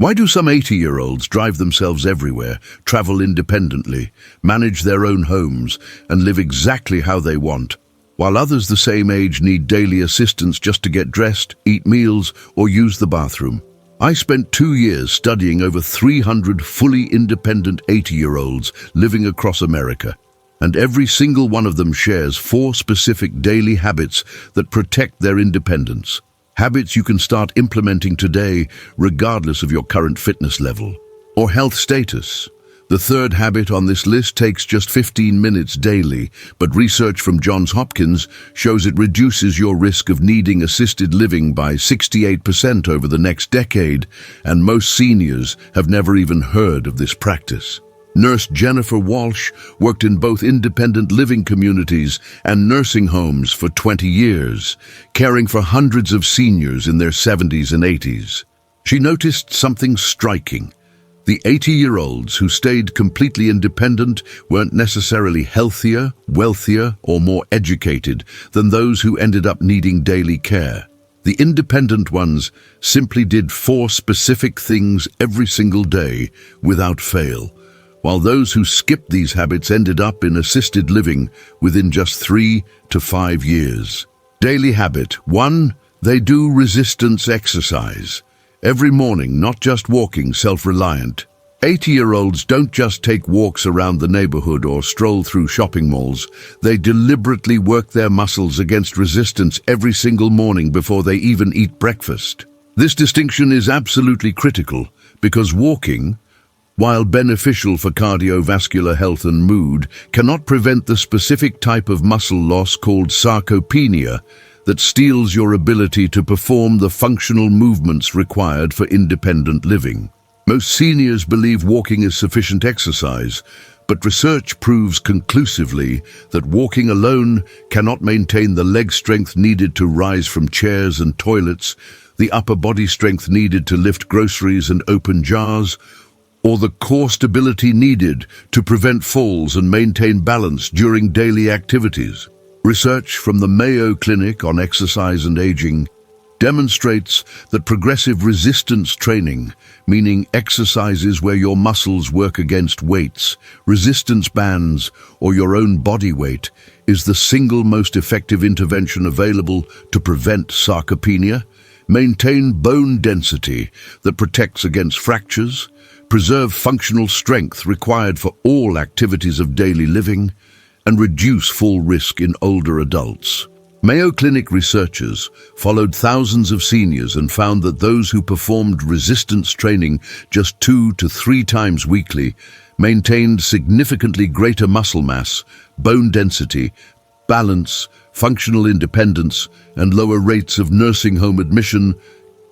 Why do some 80-year-olds drive themselves everywhere, travel independently, manage their own homes, and live exactly how they want, while others the same age need daily assistance just to get dressed, eat meals, or use the bathroom? I spent 2 years studying over 300 fully independent 80-year-olds living across America, and every single one of them shares 4 specific daily habits that protect their independence. Habits you can start implementing today, regardless of your current fitness level or health status. The third habit on this list takes just 15 minutes daily, but research from Johns Hopkins shows it reduces your risk of needing assisted living by 68% over the next decade, and most seniors have never even heard of this practice. Nurse Jennifer Walsh worked in both independent living communities and nursing homes for 20 years, caring for hundreds of seniors in their 70s and 80s. She noticed something striking. The 80-year-olds who stayed completely independent weren't necessarily healthier, wealthier, or more educated than those who ended up needing daily care. The independent ones simply did 4 specific things every single day without fail, while those who skipped these habits ended up in assisted living within just 3 to 5 years. Daily habit 1. They do resistance exercise. Every morning, not just walking, self-reliant. 80-year-olds don't just take walks around the neighborhood or stroll through shopping malls. They deliberately work their muscles against resistance every single morning before they even eat breakfast. This distinction is absolutely critical because walking, while beneficial for cardiovascular health and mood, cannot prevent the specific type of muscle loss called sarcopenia that steals your ability to perform the functional movements required for independent living. Most seniors believe walking is sufficient exercise, but research proves conclusively that walking alone cannot maintain the leg strength needed to rise from chairs and toilets, the upper body strength needed to lift groceries and open jars, or the core stability needed to prevent falls and maintain balance during daily activities. Research from the Mayo Clinic on exercise and aging demonstrates that progressive resistance training, meaning exercises where your muscles work against weights, resistance bands, or your own body weight, is the single most effective intervention available to prevent sarcopenia, maintain bone density that protects against fractures, preserve functional strength required for all activities of daily living, and reduce fall risk in older adults. Mayo Clinic researchers followed thousands of seniors and found that those who performed resistance training just 2 to 3 times weekly maintained significantly greater muscle mass, bone density, balance, functional independence, and lower rates of nursing home admission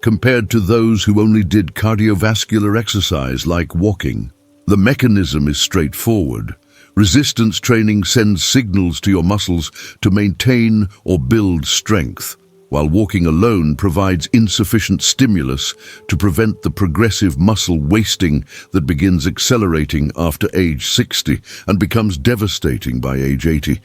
compared to those who only did cardiovascular exercise like walking. The mechanism is straightforward. Resistance training sends signals to your muscles to maintain or build strength, while walking alone provides insufficient stimulus to prevent the progressive muscle wasting that begins accelerating after age 60 and becomes devastating by age 80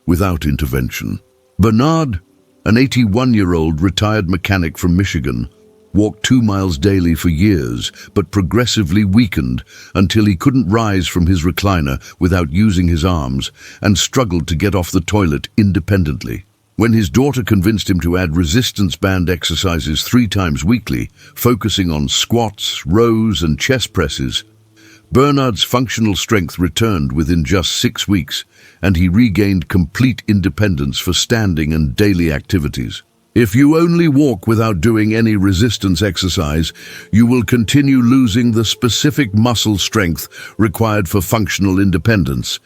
without intervention. Bernard, an 81-year-old retired mechanic from Michigan, walked 2 miles daily for years, but progressively weakened until he couldn't rise from his recliner without using his arms and struggled to get off the toilet independently. When his daughter convinced him to add resistance band exercises 3 times weekly, focusing on squats, rows, and chest presses, Bernard's functional strength returned within just 6 weeks, and he regained complete independence for standing and daily activities. If you only walk without doing any resistance exercise, you will continue losing the specific muscle strength required for functional independence,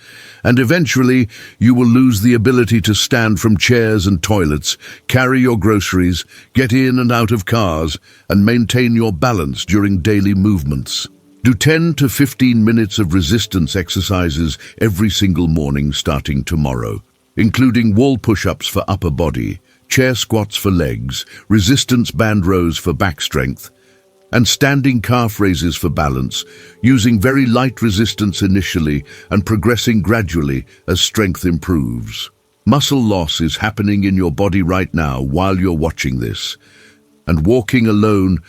and eventually you will lose the ability to stand from chairs and toilets, carry your groceries, get in and out of cars, and maintain your balance during daily movements. Do 10 to 15 minutes of resistance exercises every single morning starting tomorrow, including wall push-ups for upper body, chair squats for legs, resistance band rows for back strength, and standing calf raises for balance, using very light resistance initially and progressing gradually as strength improves. Muscle loss is happening in your body right now while you're watching this, and walking alone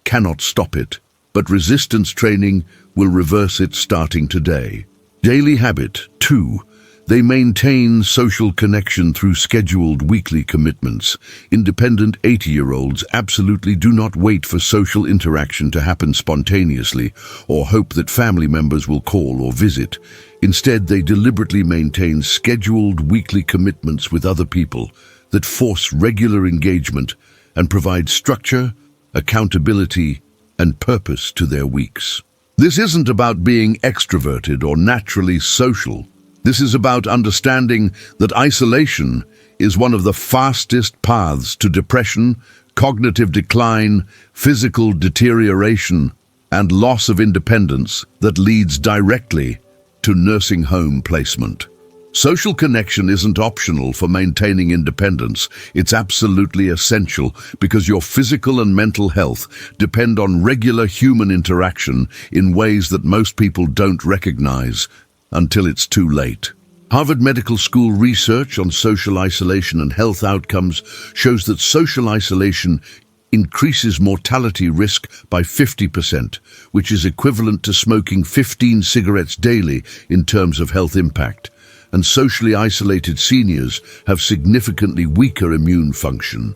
cannot stop it. but resistance training will reverse it starting today. Daily habit 2. They maintain social connection through scheduled weekly commitments. Independent 80-year-olds absolutely do not wait for social interaction to happen spontaneously or hope that family members will call or visit. Instead, they deliberately maintain scheduled weekly commitments with other people that force regular engagement and provide structure, accountability, and purpose to their weeks. This isn't about being extroverted or naturally social. This is about understanding that isolation is one of the fastest paths to depression, cognitive decline, physical deterioration, and loss of independence that leads directly to nursing home placement. Social connection isn't optional for maintaining independence. It's absolutely essential because your physical and mental health depend on regular human interaction in ways that most people don't recognize until it's too late. Harvard Medical School research on social isolation and health outcomes shows that social isolation increases mortality risk by 50%, which is equivalent to smoking 15 cigarettes daily in terms of health impact. And socially isolated seniors have significantly weaker immune function,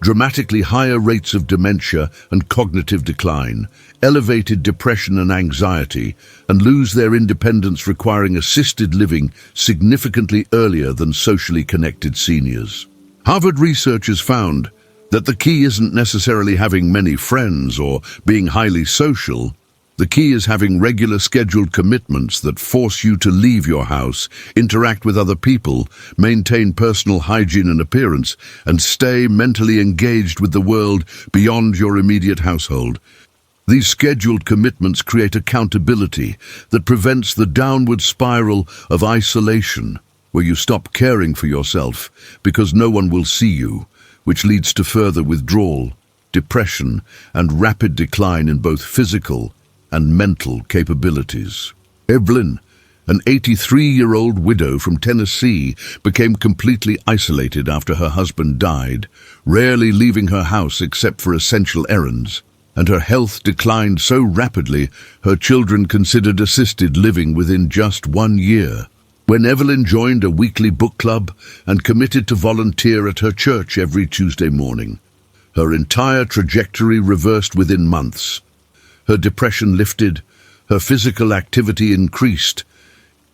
dramatically higher rates of dementia and cognitive decline, elevated depression and anxiety, and lose their independence, requiring assisted living significantly earlier than socially connected seniors. Harvard researchers found that the key isn't necessarily having many friends or being highly social. The key is having regular scheduled commitments that force you to leave your house, interact with other people, maintain personal hygiene and appearance, and stay mentally engaged with the world beyond your immediate household. These scheduled commitments create accountability that prevents the downward spiral of isolation, where you stop caring for yourself because no one will see you, which leads to further withdrawal, depression, and rapid decline in both physical and mental capabilities. Evelyn, an 83-year-old widow from Tennessee, became completely isolated after her husband died, rarely leaving her house except for essential errands, and her health declined so rapidly her children considered assisted living within just 1 year. When Evelyn joined a weekly book club and committed to volunteer at her church every Tuesday morning, her entire trajectory reversed within months. Her depression lifted, her physical activity increased,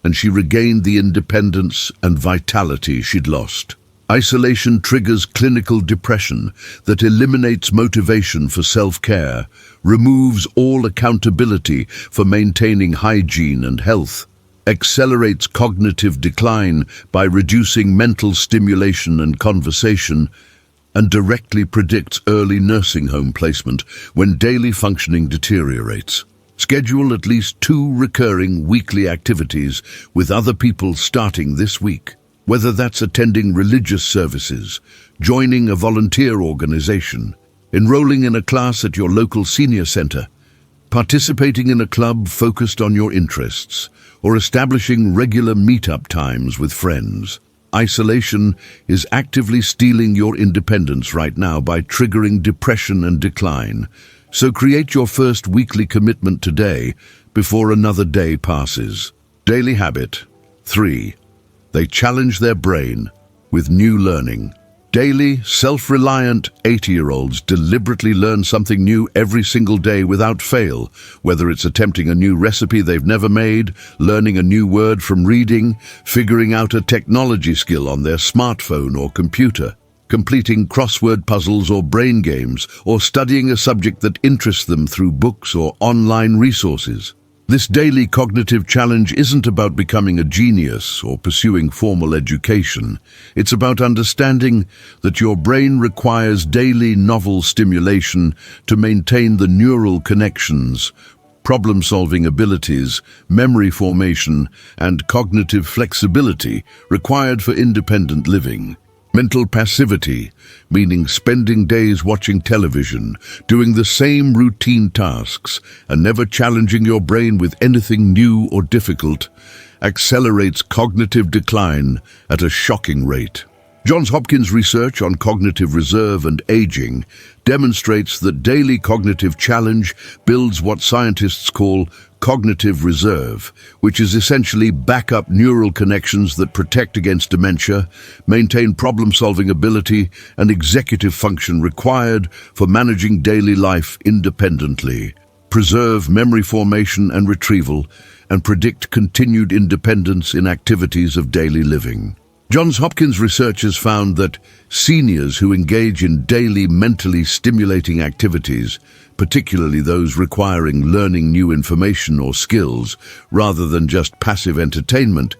and she regained the independence and vitality she'd lost. Isolation triggers clinical depression that eliminates motivation for self-care, removes all accountability for maintaining hygiene and health, accelerates cognitive decline by reducing mental stimulation and conversation, and directly predicts early nursing home placement when daily functioning deteriorates. Schedule at least 2 recurring weekly activities with other people starting this week, whether that's attending religious services, joining a volunteer organization, enrolling in a class at your local senior center, participating in a club focused on your interests, or establishing regular meetup times with friends. Isolation is actively stealing your independence right now by triggering depression and decline. So create your first weekly commitment today before another day passes. Daily habit 3. They challenge their brain with new learning. Daily, self-reliant 80-year-olds deliberately learn something new every single day without fail, whether it's attempting a new recipe they've never made, learning a new word from reading, figuring out a technology skill on their smartphone or computer, completing crossword puzzles or brain games, or studying a subject that interests them through books or online resources. This daily cognitive challenge isn't about becoming a genius or pursuing formal education. It's about understanding that your brain requires daily novel stimulation to maintain the neural connections, problem-solving abilities, memory formation, and cognitive flexibility required for independent living. Mental passivity, meaning spending days watching television, doing the same routine tasks, and never challenging your brain with anything new or difficult, accelerates cognitive decline at a shocking rate. Johns Hopkins research on cognitive reserve and aging demonstrates that daily cognitive challenge builds what scientists call cognitive reserve, which is essentially backup neural connections that protect against dementia, maintain problem-solving ability, and executive function required for managing daily life independently, preserve memory formation and retrieval, and predict continued independence in activities of daily living. Johns Hopkins researchers found that seniors who engage in daily mentally stimulating activities, particularly those requiring learning new information or skills rather than just passive entertainment,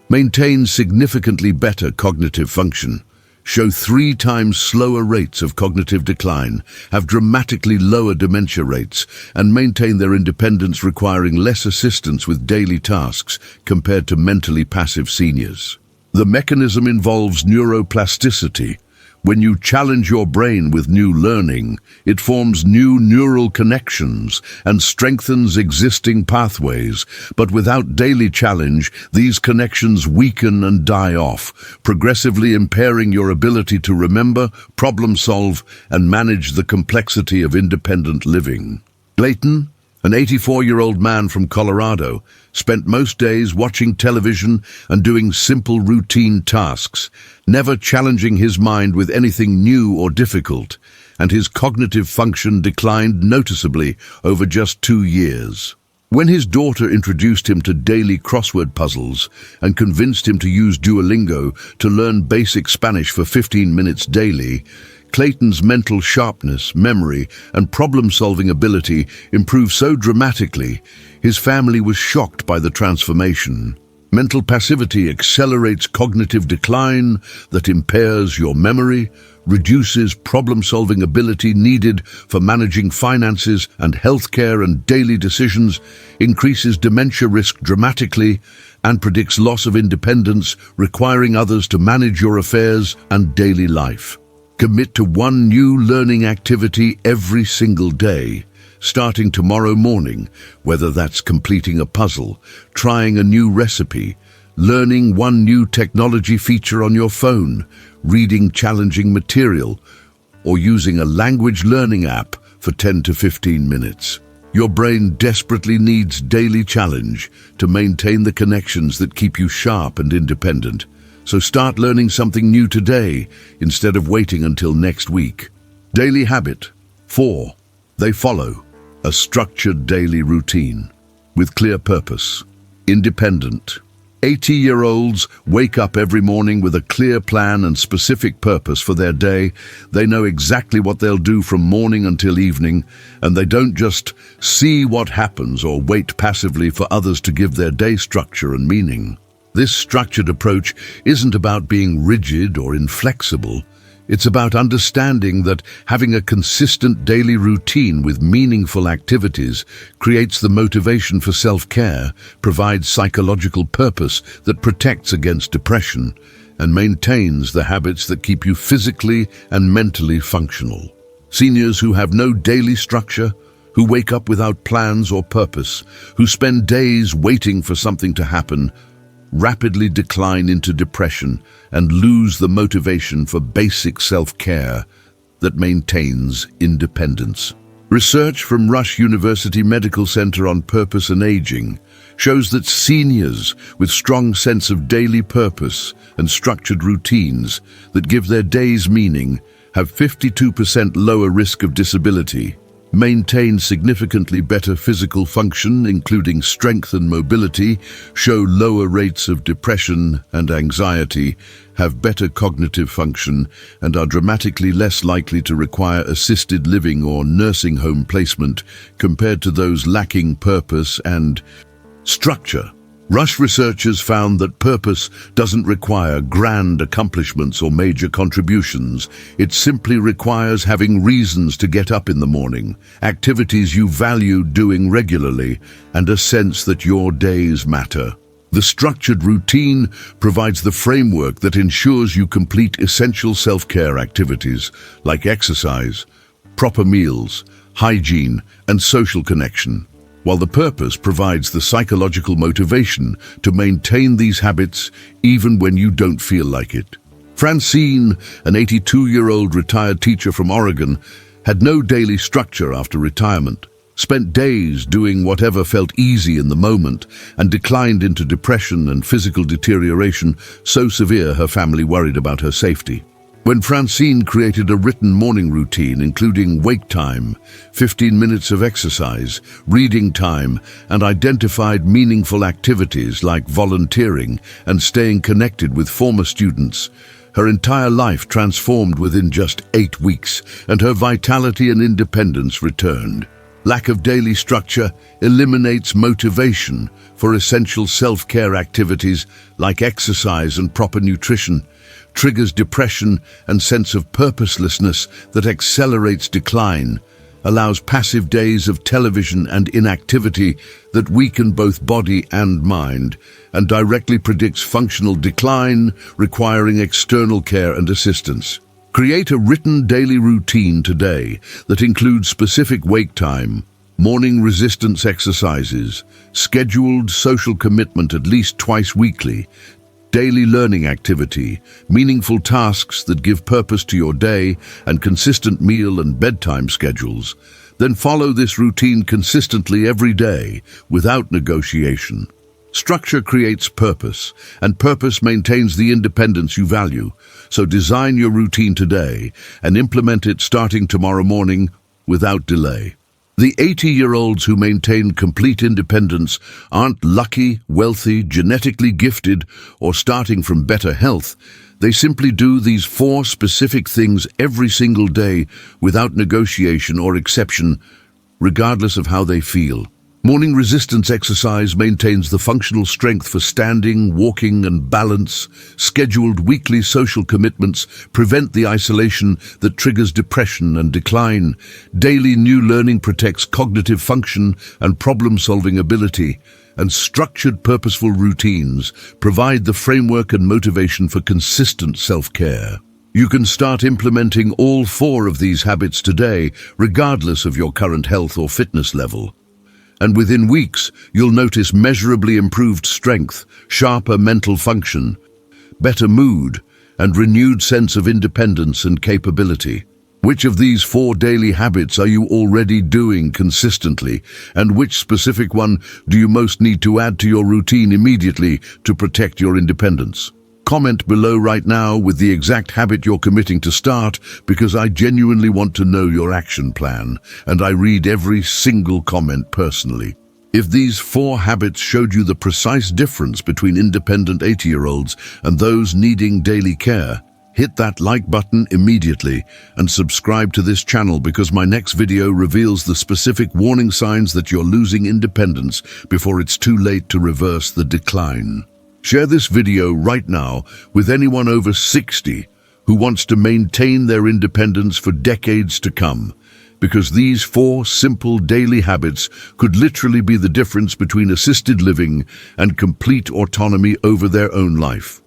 maintain significantly better cognitive function, show 3 times slower rates of cognitive decline, have dramatically lower dementia rates, and maintain their independence requiring less assistance with daily tasks compared to mentally passive seniors. The mechanism involves neuroplasticity. When you challenge your brain with new learning, it forms new neural connections and strengthens existing pathways. But without daily challenge, these connections weaken and die off, progressively impairing your ability to remember, problem solve, and manage the complexity of independent living. Clayton, an 84-year-old man from Colorado, spent most days watching television and doing simple routine tasks, never challenging his mind with anything new or difficult, and his cognitive function declined noticeably over just 2 years. When his daughter introduced him to daily crossword puzzles and convinced him to use Duolingo to learn basic Spanish for 15 minutes daily, Clayton's mental sharpness, memory, and problem-solving ability improved so dramatically, his family was shocked by the transformation. Mental passivity accelerates cognitive decline that impairs your memory, reduces problem-solving ability needed for managing finances and healthcare and daily decisions, increases dementia risk dramatically, and predicts loss of independence, requiring others to manage your affairs and daily life. Commit to one new learning activity every single day, starting tomorrow morning, whether that's completing a puzzle, trying a new recipe, learning one new technology feature on your phone, reading challenging material, or using a language learning app for 10 to 15 minutes. Your brain desperately needs daily challenge to maintain the connections that keep you sharp and independent. So start learning something new today instead of waiting until next week. Daily habit. 4. They follow a structured daily routine with clear purpose. Independent. 80-year-olds wake up every morning with a clear plan and specific purpose for their day. They know exactly what they'll do from morning until evening, and they don't just see what happens or wait passively for others to give their day structure and meaning. This structured approach isn't about being rigid or inflexible. It's about understanding that having a consistent daily routine with meaningful activities creates the motivation for self-care, provides psychological purpose that protects against depression, and maintains the habits that keep you physically and mentally functional. Seniors who have no daily structure, who wake up without plans or purpose, who spend days waiting for something to happen, rapidly decline into depression and lose the motivation for basic self-care that maintains independence. Research from Rush University Medical Center on Purpose and Aging shows that seniors with strong sense of daily purpose and structured routines that give their days meaning have 52% lower risk of disability, maintain significantly better physical function, including strength and mobility, show lower rates of depression and anxiety, have better cognitive function, and are dramatically less likely to require assisted living or nursing home placement compared to those lacking purpose and structure. Rush researchers found that purpose doesn't require grand accomplishments or major contributions. It simply requires having reasons to get up in the morning, activities you value doing regularly, and a sense that your days matter. The structured routine provides the framework that ensures you complete essential self-care activities like exercise, proper meals, hygiene, and social connection, while the purpose provides the psychological motivation to maintain these habits even when you don't feel like it. Francine, an 82-year-old retired teacher from Oregon, had no daily structure after retirement, spent days doing whatever felt easy in the moment, and declined into depression and physical deterioration so severe her family worried about her safety. When Francine created a written morning routine including wake time, 15 minutes of exercise, reading time, and identified meaningful activities like volunteering and staying connected with former students, her entire life transformed within just 8 weeks, and her vitality and independence returned. Lack of daily structure eliminates motivation for essential self-care activities like exercise and proper nutrition, triggers depression and sense of purposelessness that accelerates decline, allows passive days of television and inactivity that weaken both body and mind, and directly predicts functional decline, requiring external care and assistance. Create a written daily routine today that includes specific wake time, morning resistance exercises, scheduled social commitment at least twice weekly, daily learning activity, meaningful tasks that give purpose to your day, and consistent meal and bedtime schedules. Then follow this routine consistently every day without negotiation. Structure creates purpose, and purpose maintains the independence you value. So design your routine today and implement it starting tomorrow morning without delay. The 80-year-olds who maintain complete independence aren't lucky, wealthy, genetically gifted, or starting from better health. They simply do these 4 specific things every single day without negotiation or exception, regardless of how they feel. Morning resistance exercise maintains the functional strength for standing, walking, and balance. Scheduled weekly social commitments prevent the isolation that triggers depression and decline. Daily new learning protects cognitive function and problem-solving ability. And structured, purposeful routines provide the framework and motivation for consistent self-care. You can start implementing all 4 of these habits today, regardless of your current health or fitness level. And within weeks, you'll notice measurably improved strength, sharper mental function, better mood, and renewed sense of independence and capability. Which of these 4 daily habits are you already doing consistently, and which specific one do you most need to add to your routine immediately to protect your independence? Comment below right now with the exact habit you're committing to start, because I genuinely want to know your action plan, and I read every single comment personally. If these 4 habits showed you the precise difference between independent 80-year-olds and those needing daily care, hit that like button immediately and subscribe to this channel, because my next video reveals the specific warning signs that you're losing independence before it's too late to reverse the decline. Share this video right now with anyone over 60 who wants to maintain their independence for decades to come, because these 4 simple daily habits could literally be the difference between assisted living and complete autonomy over their own life.